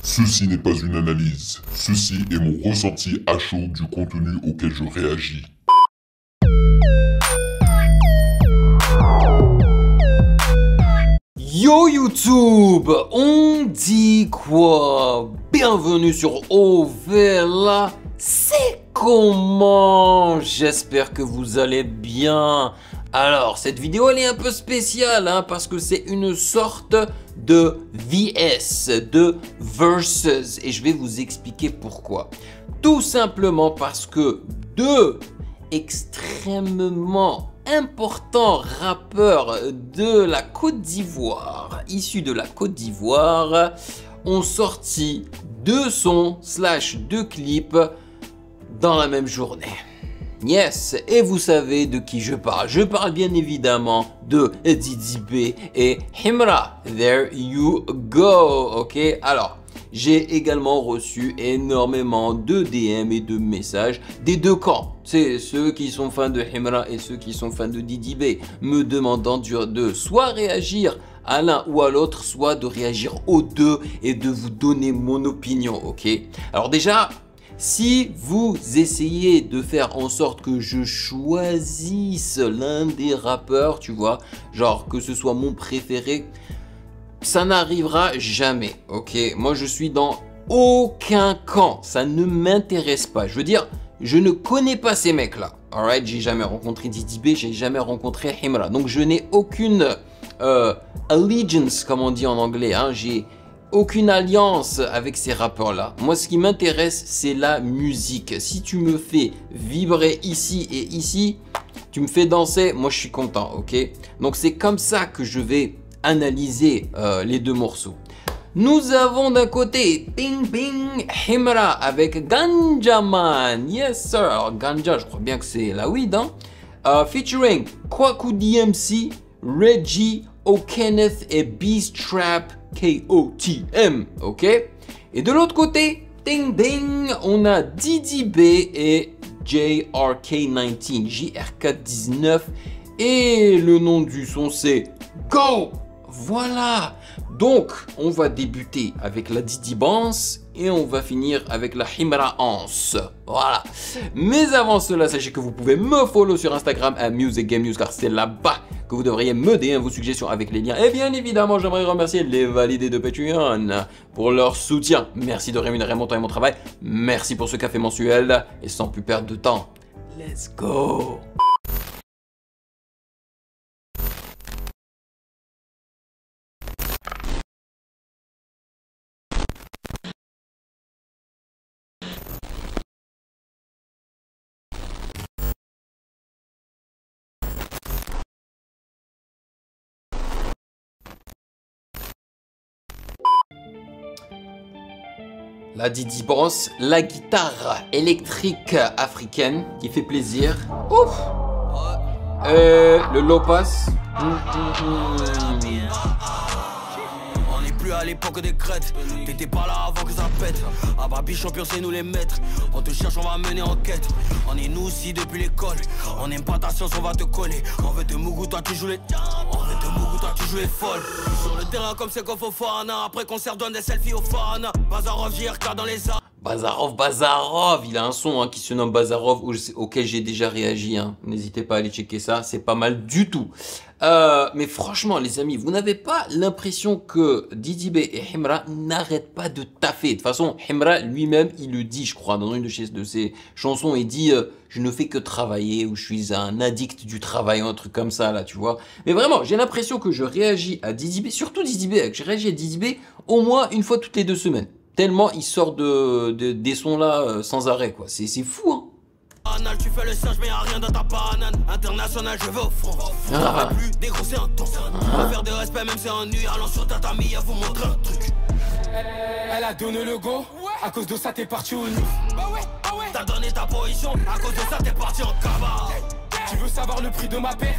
Ceci n'est pas une analyse, ceci est mon ressenti à chaud du contenu auquel je réagis. Yo YouTube, on dit quoi? Bienvenue sur Ovela. C'est comment? J'espère que vous allez bien. Alors, cette vidéo elle est un peu spéciale parce que c'est une sorte de VS, de versus, et je vais vous expliquer pourquoi. Tout simplement parce que deux extrêmement importants rappeurs de la Côte d'Ivoire, issus de la Côte d'Ivoire, ont sorti deux sons / deux clips dans la même journée. Yes, et vous savez de qui je parle. Je parle bien évidemment de Didi B et Himra. There you go, ok? Alors, j'ai également reçu énormément de DM et de messages des deux camps. C'est ceux qui sont fans de Himra et ceux qui sont fans de Didi B, me demandant de soit réagir à l'un ou à l'autre, soit de réagir aux deux et de vous donner mon opinion, ok? Alors déjà, si vous essayez de faire en sorte que je choisisse l'un des rappeurs, tu vois, genre que ce soit mon préféré, ça n'arrivera jamais, ok? Moi, je suis dans aucun camp, ça ne m'intéresse pas. Je veux dire, je ne connais pas ces mecs-là, alright? J'ai jamais rencontré Didi B, j'ai jamais rencontré Himra, donc je n'ai aucune allegiance, comme on dit en anglais, j'ai aucune alliance avec ces rappeurs-là. Moi, ce qui m'intéresse, c'est la musique. Si tu me fais vibrer ici et ici, tu me fais danser, moi je suis content, ok? Donc c'est comme ça que je vais analyser les deux morceaux. Nous avons d'un côté Bing Bing Himra avec Ganja Man. Yes sir. Alors Ganja, je crois bien que c'est la weed, featuring Kwaku DMC, Reggie O'Kenneth et Beast Trap KOTM, ok? Et de l'autre côté, ding ding, on a Didi B et JRK19, JRK19, et le nom du son c'est Go! Voilà! Donc, on va débuter avec la Didi Bance et on va finir avec la Himra Anse. Voilà. Mais avant cela, sachez que vous pouvez me follow sur Instagram à Music Game News car c'est là-bas que vous devriez me donner vos suggestions avec les liens. Et bien évidemment, j'aimerais remercier les validés de Patreon pour leur soutien. Merci de rémunérer mon temps et mon travail. Merci pour ce café mensuel. Et sans plus perdre de temps, let's go! La Didi Bance, la guitare électrique africaine qui fait plaisir. Ouf. Le low pass. On n'est plus à l'époque des crêtes. T'étais pas là avant que ça pète. Ah bah bichon pur c'est nous les maîtres. On te cherche, on va mener enquête. On est nous aussi depuis l'école. On n'aime pas ta science, on va te coller. On veut te mougou, toi tu joues les. On veut te mougou, toi tu joues les folles. Sur le terrain comme c'est qu'on faut Fana. Après concert donne des selfies aux fans. Bazarov JRK dans les arts. Bazarov, il a un son qui se nomme Bazarov auquel j'ai déjà réagi. N'hésitez pas à aller checker ça, c'est pas mal du tout. Mais franchement les amis, vous n'avez pas l'impression que Didi B et Himra n'arrêtent pas de taffer. De toute façon, Himra lui-même, il le dit, je crois, dans une de ses chansons, il dit je ne fais que travailler, ou je suis un addict du travail, un truc comme ça là, tu vois. Mais vraiment, j'ai l'impression que je réagis à Didi B, surtout Didi B, que je réagis à Didi B au moins une fois toutes les 2 semaines. Tellement il sort des sons là sans arrêt quoi, c'est fou Tu fais le singe mais y'a rien dans ta banane. International je vais au front. Plus dégrosser un ton. Faire de respect même c'est ennuyé. Allons sur tatami à vous montrer un truc. Elle a donné le go. À cause de ça t'es parti au nu. T'as donné ta position. À cause de ça t'es parti en cabas. Tu veux savoir le prix de ma paix?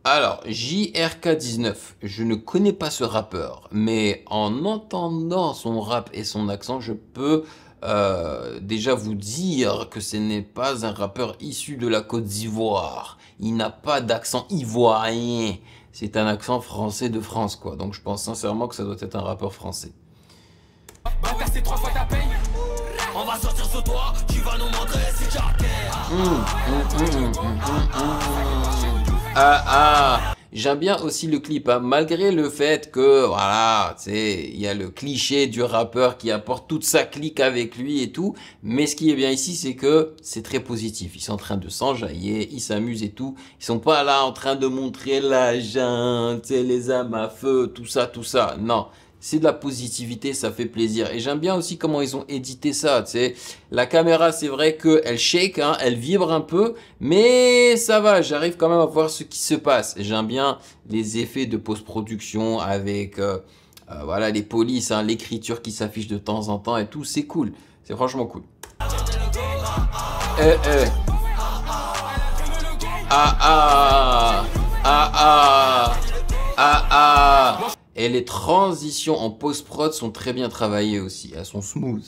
Alors, JRK19, je ne connais pas ce rappeur, mais en entendant son rap et son accent, je peux déjà vous dire que ce n'est pas un rappeur issu de la Côte d'Ivoire. Il n'a pas d'accent ivoirien. C'est un accent français de France, quoi. Donc je pense sincèrement que ça doit être un rappeur français. Bâtard tasser 3 fois ta paye. On va sortir sur toi, tu vas nous montrer si tu as J'aime bien aussi le clip, hein, malgré le fait que, voilà, tu sais, il y a le cliché du rappeur qui apporte toute sa clique avec lui et tout. Mais ce qui est bien ici, c'est que c'est très positif. Ils sont en train de s'enjailler, ils s'amusent et tout. Ils sont pas là en train de montrer l'argent, tu sais, les armes à feu, tout ça, tout ça. Non. C'est de la positivité, ça fait plaisir. Et j'aime bien aussi comment ils ont édité ça, tu sais. La caméra, c'est vrai qu'elle shake, hein, elle vibre un peu, mais ça va, j'arrive quand même à voir ce qui se passe. J'aime bien les effets de post-production avec, voilà, les polices, hein, l'écriture qui s'affiche de temps en temps et tout, c'est cool. C'est franchement cool. Et les transitions en post-prod sont très bien travaillées aussi. Elles sont smooth.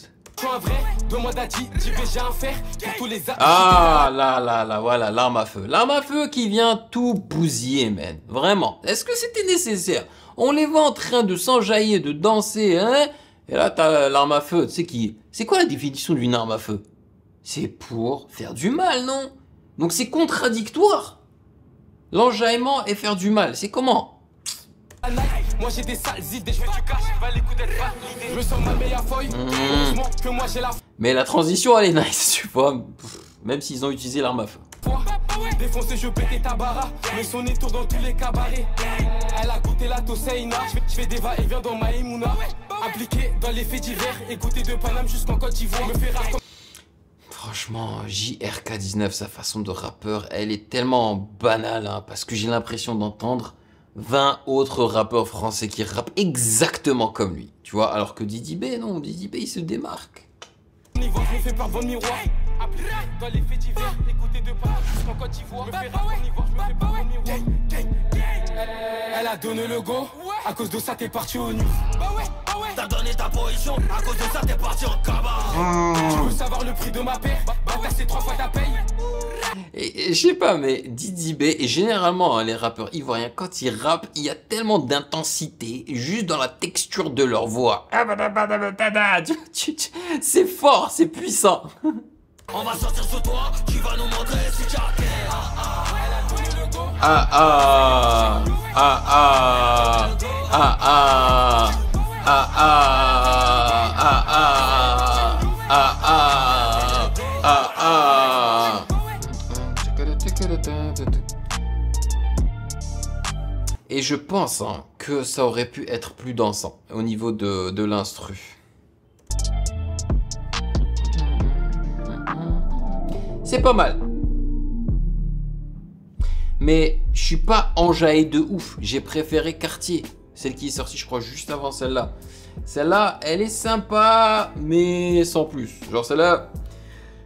Ah là, voilà, l'arme à feu. L'arme à feu qui vient tout bousiller, man. Vraiment. Est-ce que c'était nécessaire? On les voit en train de s'enjailler, de danser, hein? Et là, t'as l'arme à feu. Tu sais qui? C'est quoi la définition d'une arme à feu? C'est pour faire du mal, non? Donc c'est contradictoire. L'enjaillement et faire du mal, c'est comment? Moi j'ai des sales idées, je fais du cash, va les coups d'être validé. Je me sens ma meilleure feuille, heureusement que moi j'ai la Mais la transition elle est nice, tu vois. Même s'ils ont utilisé l'arme à feu. Défoncer, je pétais ta bara, mais son nez tourne dans tous les cabarets. Elle a goûté la Toseina, je fais des va-et-vient dans ma Emouna. Impliqué dans les faits divers, écouté de Paname jusqu'en Côte d'Ivoire. Me fait rare comme... Franchement, JRK19, sa façon de rappeur, elle est tellement banale, hein, parce que j'ai l'impression d'entendre 20 autres rappeurs français qui rappent exactement comme lui, tu vois, alors que Didi B, non, Didi B, il se démarque. Je me fais peur devant le miroir. Dans les faits divers, écoutez de pas jusqu'en Côte d'Ivoire. Me fais rare comme Ivoire, je me fais peur devant le miroir. Elle a donné le go, à cause de ça t'es parti au nu. T'as donné ta position, à cause de ça t'es parti en cabane. Tu veux savoir le prix de ma paire? Bah tasser 3 fois ta paye. Et je sais pas, mais Didi B, et généralement hein, les rappeurs ivoiriens, quand ils rappent, il y a tellement d'intensité, juste dans la texture de leur voix. C'est fort, c'est puissant. On va sortir sur toi, tu vas nous montrer si tu as Et je pense hein, que ça aurait pu être plus dansant au niveau de l'instru. C'est pas mal. Mais je suis pas enjaillé de ouf. J'ai préféré Cartier. Celle qui est sortie, je crois, juste avant celle-là. Celle-là, elle est sympa, mais sans plus. Genre celle-là,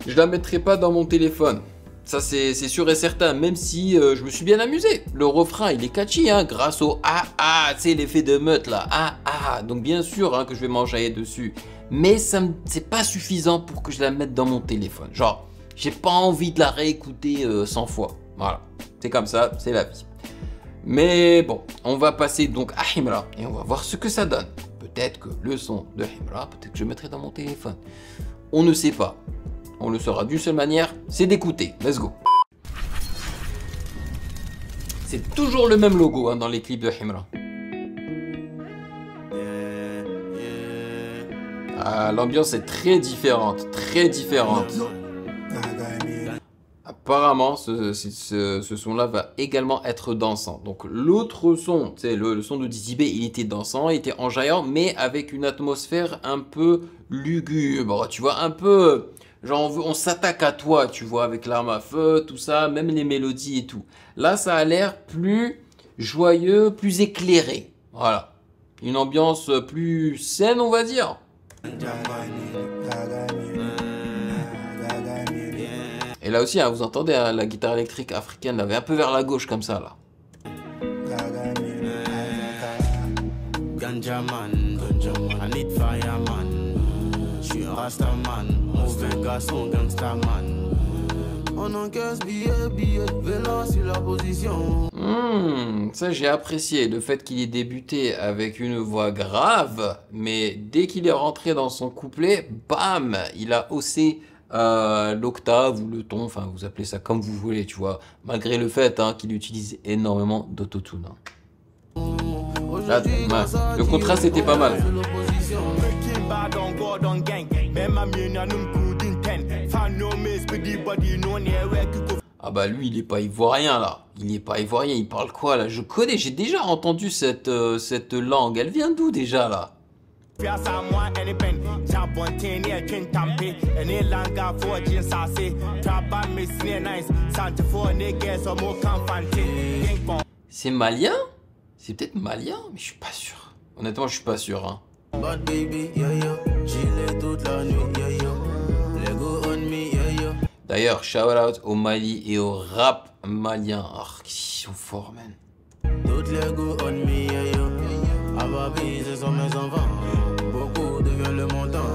je la mettrai pas dans mon téléphone. Ça, c'est sûr et certain, même si je me suis bien amusé. Le refrain, il est catchy, hein, grâce au ah ah, tu sais, l'effet de meute là. Ah ah, donc bien sûr hein, que je vais m'enjailler dessus. Mais c'est pas suffisant pour que je la mette dans mon téléphone. Genre, j'ai pas envie de la réécouter 100 fois. Voilà, c'est comme ça, c'est la vie. Mais bon, on va passer donc à Himra et on va voir ce que ça donne. Peut-être que le son de Himra, peut-être que je mettrai dans mon téléphone. On ne sait pas. On le saura d'une seule manière, c'est d'écouter. Let's go. C'est toujours le même logo hein, dans les clips de Himra. Ah, l'ambiance est très différente, très différente. Apparemment, ce son-là va également être dansant. Donc l'autre son, tu sais, le son de Didi B, il était dansant, il était enjaillant, mais avec une atmosphère un peu lugubre, tu vois, un peu... Genre on s'attaque à toi, tu vois, avec l'arme à feu, tout ça, même les mélodies et tout. Là, ça a l'air plus joyeux, plus éclairé. Voilà. Une ambiance plus saine, on va dire. Et là aussi, hein, vous entendez hein, la guitare électrique africaine, là, un peu vers la gauche comme ça, là. Ganja man, I need fireman. Je suis un rasta man, mauvais garçon, gangsta man. On encaisse billet, vélo sur la position. Ça j'ai apprécié, le fait qu'il ait débuté avec une voix grave, mais dès qu'il est rentré dans son couplet, bam, il a haussé l'octave ou le ton, enfin vous appelez ça comme vous voulez, tu vois, malgré le fait qu'il utilise énormément d'autotune. Là, le contraste était pas mal. Ah bah lui il est pas ivoirien là, il est pas ivoirien, il parle quoi là? Je connais, j'ai déjà entendu cette langue, elle vient d'où déjà là? C'est malien? C'est peut-être malien, mais je suis pas sûr. Honnêtement, je suis pas sûr. Hein. D'ailleurs, shout out au Mali et au rap malien. Oh, ils sont forts, man. Toutes les go on me, Ababi, ce sont mes enfants. Beaucoup devient le montant.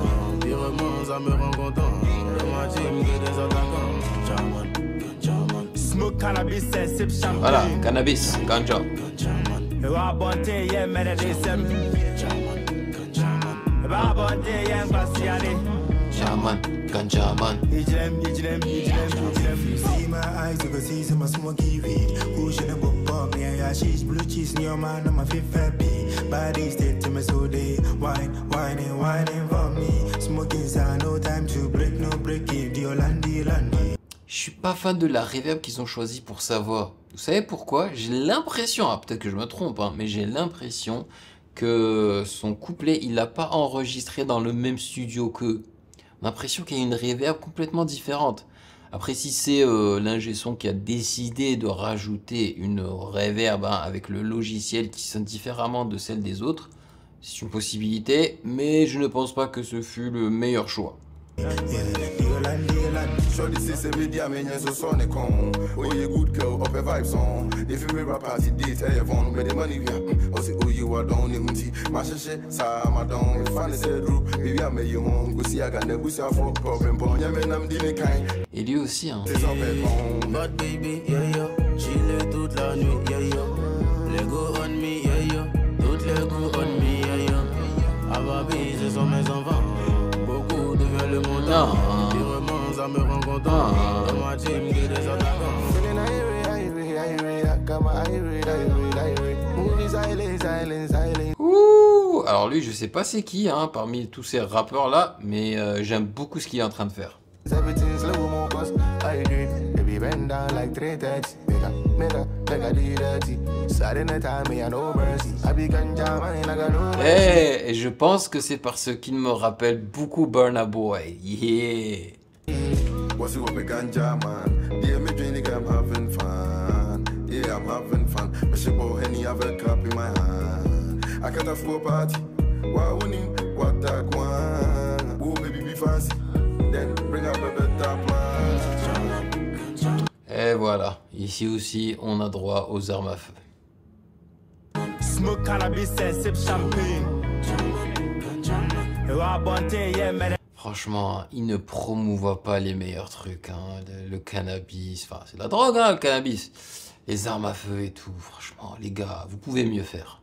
Virement, ça me rend content. De ma team que des attaquants. Smoke cannabis, sip champagne. Voilà, cannabis, ganja. Shaman, ganja man. See my eyes, you can see some smoky weed. Who should have booked me? I she's blue cheese in your man, I'm a fifth happy. Body state to me so they whining for me. Smoking sound, no time to break, no breaking. The Hollandi. Je suis pas fan de la reverb qu'ils ont choisi pour sa voix. Vous savez pourquoi? J'ai l'impression, peut-être que je me trompe, mais j'ai l'impression que son couplet, il l'a pas enregistré dans le même studio qu'eux. On a l'impression qu'il y a une reverb complètement différente. Après, si c'est l'ingé son qui a décidé de rajouter une reverb avec le logiciel qui sonne différemment de celle des autres, c'est une possibilité, mais je ne pense pas que ce fut le meilleur choix. Et lui aussi, hein. Non. Ouh, alors lui, je sais pas c'est qui parmi tous ces rappeurs là, mais j'aime beaucoup ce qu'il est en train de faire. Et je pense que c'est parce qu'il me rappelle beaucoup Burna Boy. Yeah. What's up with ganja man? Yeah, me drink I'm having fun. Yeah, I'm having fun. Me shabo Henny have a cup in my hand. I got a full party. Wow, what that one? Oh, baby, be fancy. Then bring up a better plan. Et voilà, ici aussi, on a droit aux armes à feu. Smoke cannabis, sip champagne. Franchement, il ne promouvoit pas les meilleurs trucs, le cannabis, enfin c'est de la drogue le cannabis, les armes à feu et tout, franchement les gars, vous pouvez mieux faire.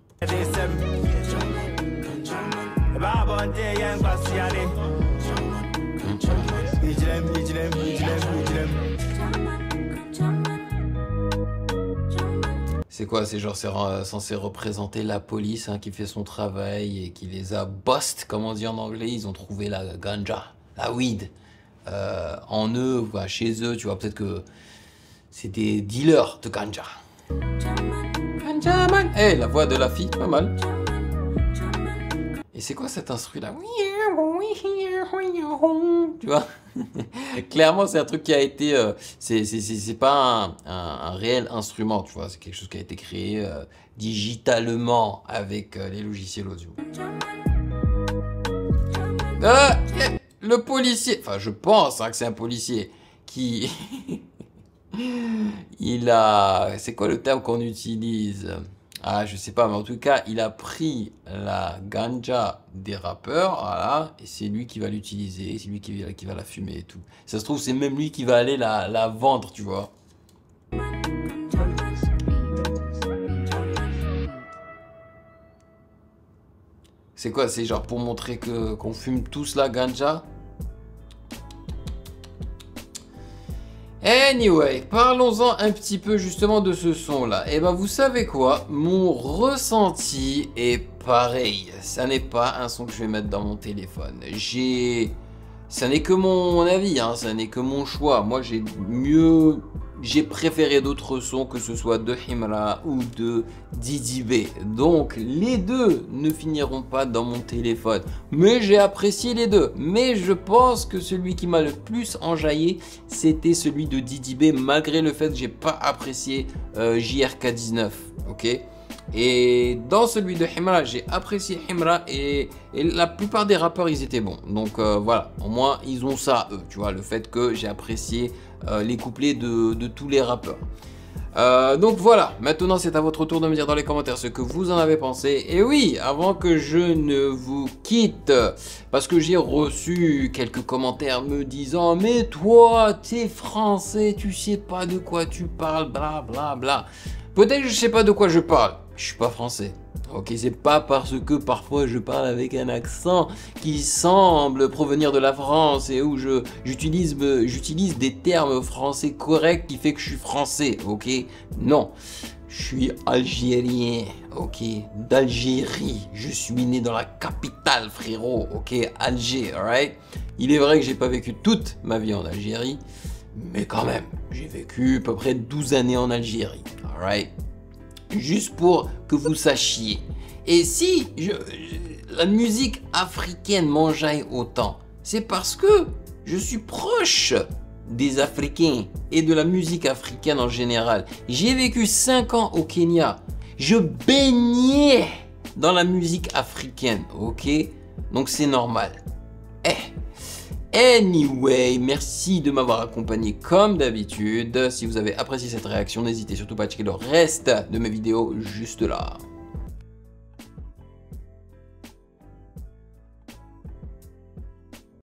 C'est quoi? C'est genre censé représenter la police qui fait son travail et qui les a bust, comme on dit en anglais. Ils ont trouvé la ganja, la weed en eux, chez eux. Tu vois, peut-être que c'est des dealers de ganja. Ganja man. La voix de la fille, pas mal. Et c'est quoi cet instru là? Tu vois, clairement c'est un truc qui a été c'est pas un réel instrument, tu vois, c'est quelque chose qui a été créé digitalement avec les logiciels audio. Le policier, enfin je pense que c'est un policier qui il a, c'est quoi le terme qu'on utilise? Ah, je sais pas, mais en tout cas, il a pris la ganja des rappeurs, voilà, et c'est lui qui va l'utiliser, c'est lui qui va la fumer et tout. Ça se trouve, c'est même lui qui va aller la vendre, tu vois. C'est quoi? C'est genre pour montrer qu'on fume tous la ganja? Anyway, parlons-en un petit peu justement de ce son-là. Et ben vous savez quoi? Mon ressenti est pareil. Ça n'est pas un son que je vais mettre dans mon téléphone. Ça n'est que mon avis, hein, ça n'est que mon choix. Moi j'ai préféré d'autres sons, que ce soit de Himra ou de Didi B. Donc les deux ne finiront pas dans mon téléphone. Mais j'ai apprécié les deux. Mais je pense que celui qui m'a le plus enjaillé, c'était celui de Didi B, malgré le fait que j'ai pas apprécié JRK19. Ok. Et dans celui de Himra, j'ai apprécié Himra et la plupart des rappeurs, ils étaient bons. Donc voilà, au moins ils ont ça, eux, tu vois, le fait que j'ai apprécié les couplets de tous les rappeurs. Donc voilà, maintenant c'est à votre tour de me dire dans les commentaires ce que vous en avez pensé. Et oui, avant que je ne vous quitte, parce que j'ai reçu quelques commentaires me disant « Mais toi, t'es français, tu sais pas de quoi tu parles, bla bla bla ». Peut-être que je sais pas de quoi je parle. Je suis pas français. Ok, c'est pas parce que parfois je parle avec un accent qui semble provenir de la France et où j'utilise des termes français corrects qui fait que je suis français. Ok, non. Je suis algérien, ok, d'Algérie. Je suis né dans la capitale, frérot, ok, Alger, alright. Il est vrai que j'ai pas vécu toute ma vie en Algérie, mais quand même, j'ai vécu à peu près 12 années en Algérie, alright. Juste pour que vous sachiez. Et si la musique africaine m'enjaille autant, c'est parce que je suis proche des Africains et de la musique africaine en général. J'ai vécu 5 ans au Kenya. Je baignais dans la musique africaine, ok? Donc c'est normal. Anyway, merci de m'avoir accompagné comme d'habitude. Si vous avez apprécié cette réaction, n'hésitez surtout pas à checker le reste de mes vidéos juste là.